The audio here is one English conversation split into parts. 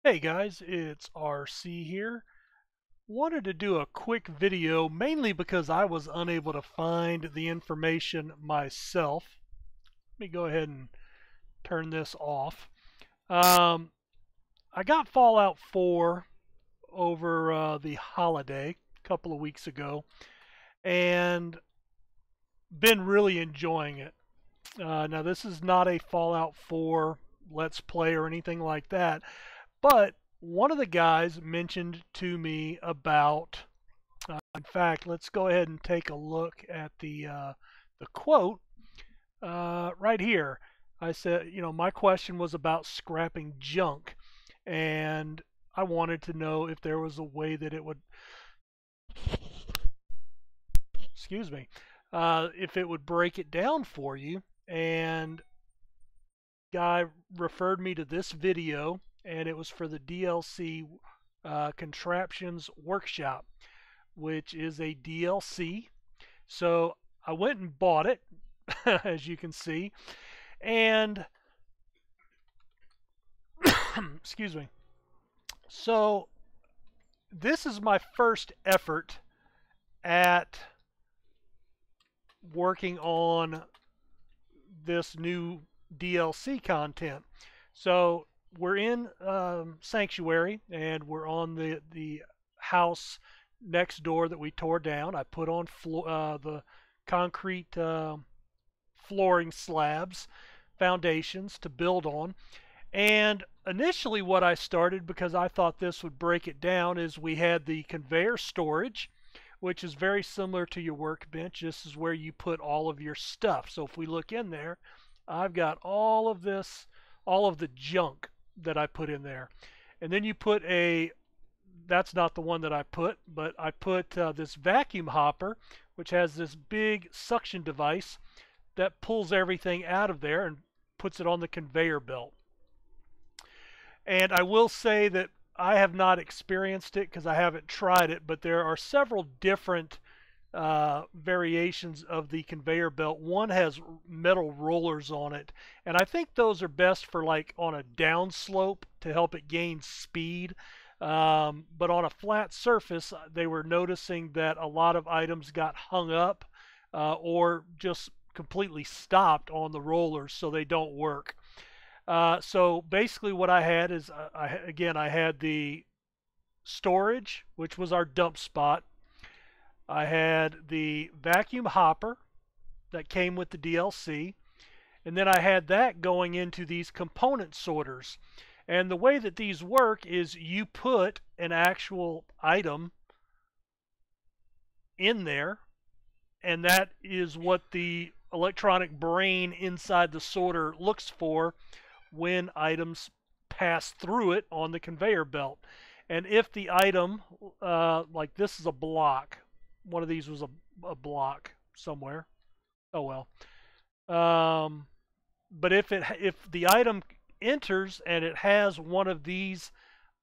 Hey guys, it's RC here. Wanted to do a quick video mainly because I was unable to find the information myself. Let me go ahead and turn this off. Um, I got Fallout 4 over the holiday a couple of weeks ago and been really enjoying it. Now, this is not a Fallout 4 Let's Play or anything like that, but one of the guys mentioned to me about, in fact, let's go ahead and take a look at the quote right here. I said, my question was about scrapping junk, and I wanted to know if there was a way that it would, excuse me, if it would break it down for you. And guy referred me to this video, and it was for the DLC Contraptions Workshop, which is a DLC. So I went and bought it, as you can see, and excuse me. So this is my first effort at working on this new DLC content. So we're in Sanctuary, and we're on the house next door that we tore down. I put on the concrete flooring slabs, foundations to build on. And initially, what I started, because I thought this would break it down, is we had the conveyor storage, which is very similar to your workbench. This is where you put all of your stuff. So if we look in there, I've got all of this, all of the junk that I put in there. And then you put that's not the one that I put, but I put this vacuum hopper, which has this big suction device that pulls everything out of there and puts it on the conveyor belt. And I will say that I have not experienced it because I haven't tried it, but there are several different variations of the conveyor belt. One has metal rollers on it, and I think those are best for like on a downslope to help it gain speed. But on a flat surface, they were noticing that a lot of items got hung up or just completely stopped on the rollers, so they don't work. So basically what I had is, I had the storage, which was our dump spot. I had the vacuum hopper that came with the DLC, and then I had that going into these component sorters. And the way that these work is you put an actual item in there, and that is what the electronic brain inside the sorter looks for when items pass through it on the conveyor belt. And if the item, like this is a block, one of these was a block somewhere. Oh well. But if the item enters and it has one of these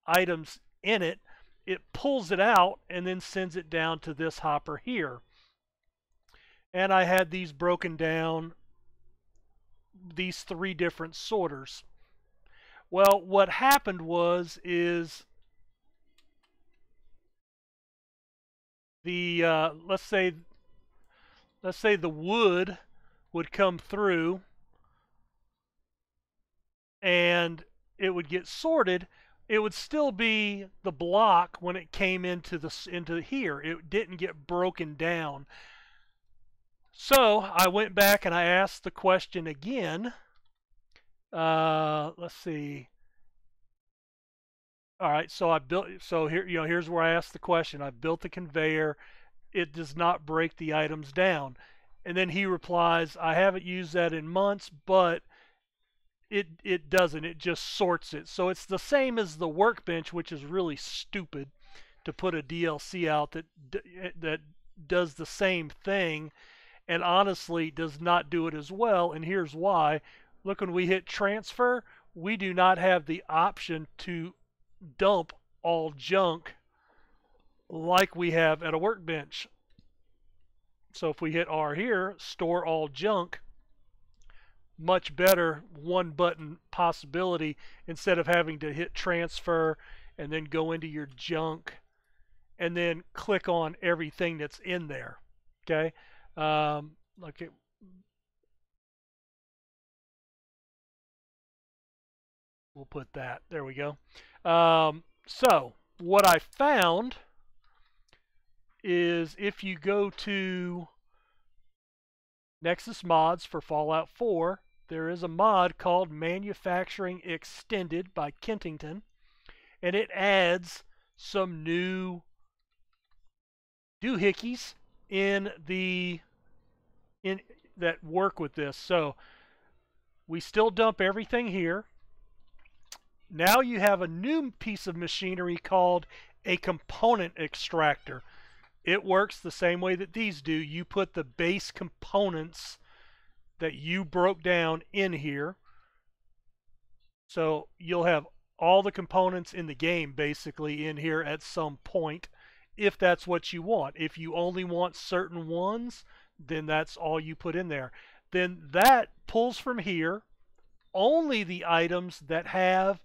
items in it, it pulls it out and then sends it down to this hopper here. And I had these broken down, these three different sorters. Well, what happened is the let's say the wood would come through and it would get sorted. It would still be the block when it came into here. It didn't get broken down. So I went back and I asked the question again. Let's see. All right, so I built. So here, here's where I asked the question. I built the conveyor. It does not break the items down. And then he replies, I haven't used that in months, but it doesn't. It just sorts it. So it's the same as the workbench, which is really stupid to put a DLC out that does the same thing and honestly does not do it as well. And here's why. Look, when we hit transfer, we do not have the option to dump all junk like we have at a workbench. So if we hit R here, store all junk, much better one button possibility instead of having to hit transfer and then go into your junk and then click on everything that's in there. Okay. Okay. We'll put that. There we go. So what I found is if you go to Nexus Mods for Fallout 4, there is a mod called Manufacturing Extended by Kentington, and it adds some new doohickeys in the in that work with this. So we still dump everything here. Now you have a new piece of machinery called a component extractor. It works the same way that these do. You put the base components that you broke down in here. So you'll have all the components in the game basically in here at some point if that's what you want. If you only want certain ones, then that's all you put in there. Then that pulls from here only the items that have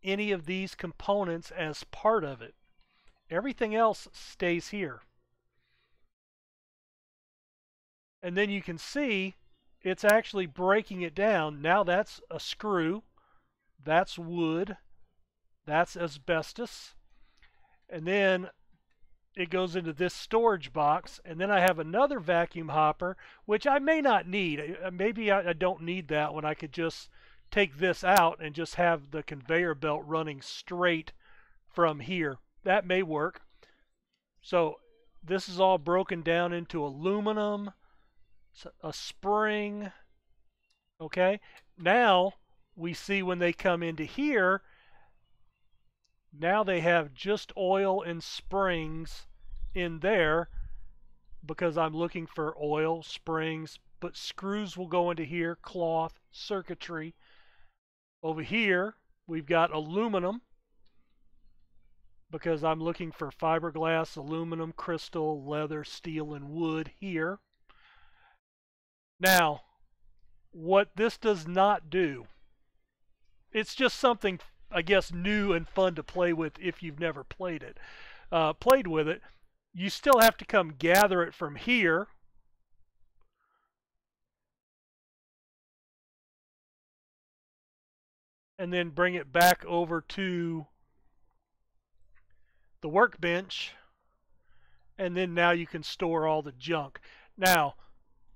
any of these components as part of it. Everything else stays here. And then you can see it's actually breaking it down. Now that's a screw, that's wood, that's asbestos, and then it goes into this storage box, and then I have another vacuum hopper, which I may not need. Maybe I don't need that one. I could just take this out and just have the conveyor belt running straight from here. That may work. So this is all broken down into aluminum, a spring. Okay, now we see when they come into here, now they have just oil and springs in there because I'm looking for oil, springs, but screws will go into here, cloth, circuitry. Over here, we've got aluminum because I'm looking for fiberglass, aluminum, crystal, leather, steel, and wood here. Now, what this does not do, it's just something, I guess, new and fun to play with if you've never played it. Played with it, you still have to come gather it from here. And then bring it back over to the workbench. And then now you can store all the junk. Now,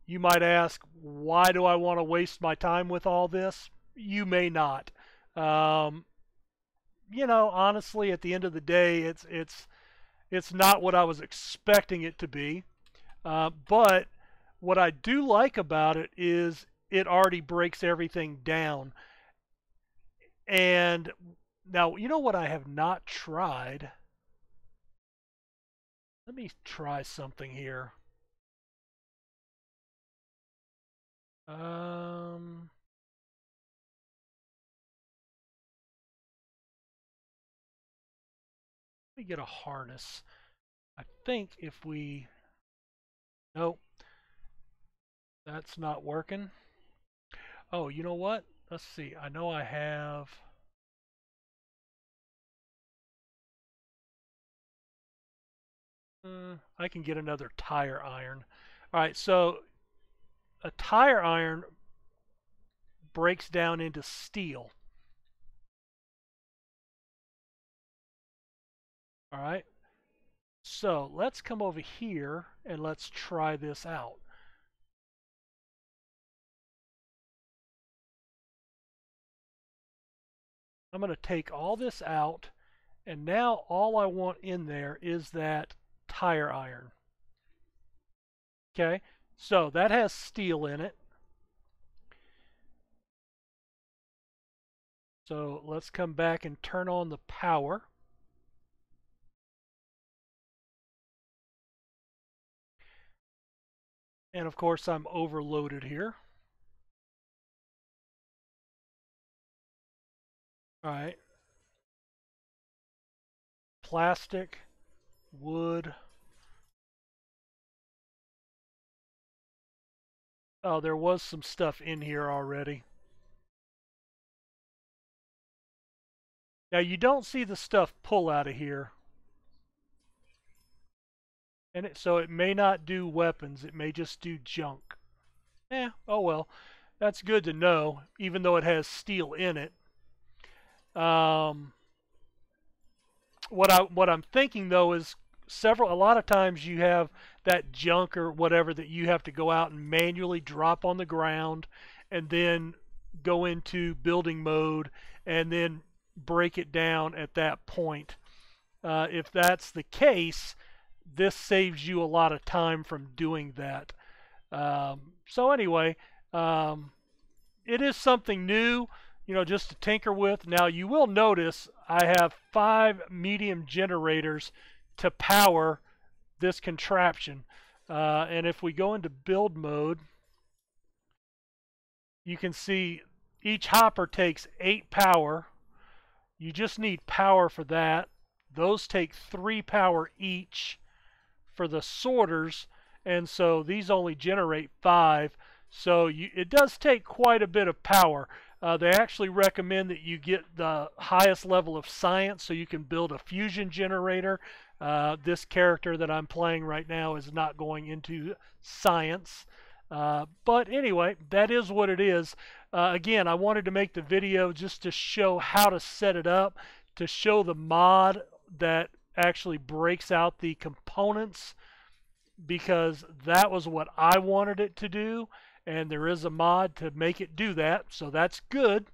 you might ask, why do I want to waste my time with all this? You may not. You know, honestly, at the end of the day, it's not what I was expecting it to be. But what I do like about it is it already breaks everything down. And now, you know what I have not tried? Let me try something here. Um, Let me get a harness. I think if we... Nope, that's not working. Oh, you know what? Let's see. I know I have... I can get another tire iron. All right, so a tire iron breaks down into steel. All right, so let's come over here and let's try this out. I'm going to take all this out, and now all I want in there is that tire iron. Okay, so that has steel in it. So let's come back and turn on the power. And of course I'm overloaded here. All right. Plastic, wood. Oh, there was some stuff in here already. Now you don't see the stuff pull out of here. And so it may not do weapons. It may just do junk. Oh well. That's good to know, even though it has steel in it. Um, what I'm thinking though is a lot of times you have that junk or whatever that you have to go out and manually drop on the ground and then go into building mode and then break it down at that point. If that's the case, this saves you a lot of time from doing that. So anyway, um, it is something new, just to tinker with. Now you will notice I have 5 medium generators to power this contraption. And if we go into build mode, you can see each hopper takes 8 power. You just need power for that. Those take 3 power each for the sorters, and so these only generate 5. So it does take quite a bit of power. They actually recommend that you get the highest level of science so you can build a fusion generator. This character that I'm playing right now is not going into science. But anyway, that is what it is. Again, I wanted to make the video just to show how to set it up, to show the mod that actually breaks out the components, because that was what I wanted it to do, and there is a mod to make it do that, so that's good.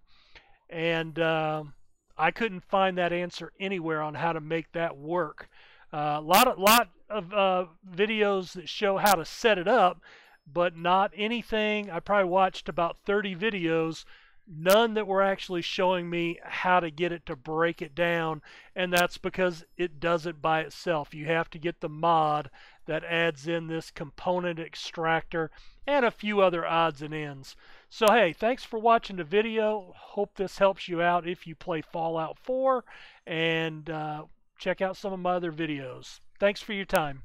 And I couldn't find that answer anywhere on how to make that work. A lot of videos that show how to set it up, but not anything. I probably watched about 30 videos, none that were actually showing me how to get it to break it down, and that's because it does it by itself. You have to get the mod that adds in this component extractor and a few other odds and ends. So hey, thanks for watching the video. Hope this helps you out if you play Fallout 4, and check out some of my other videos. Thanks for your time.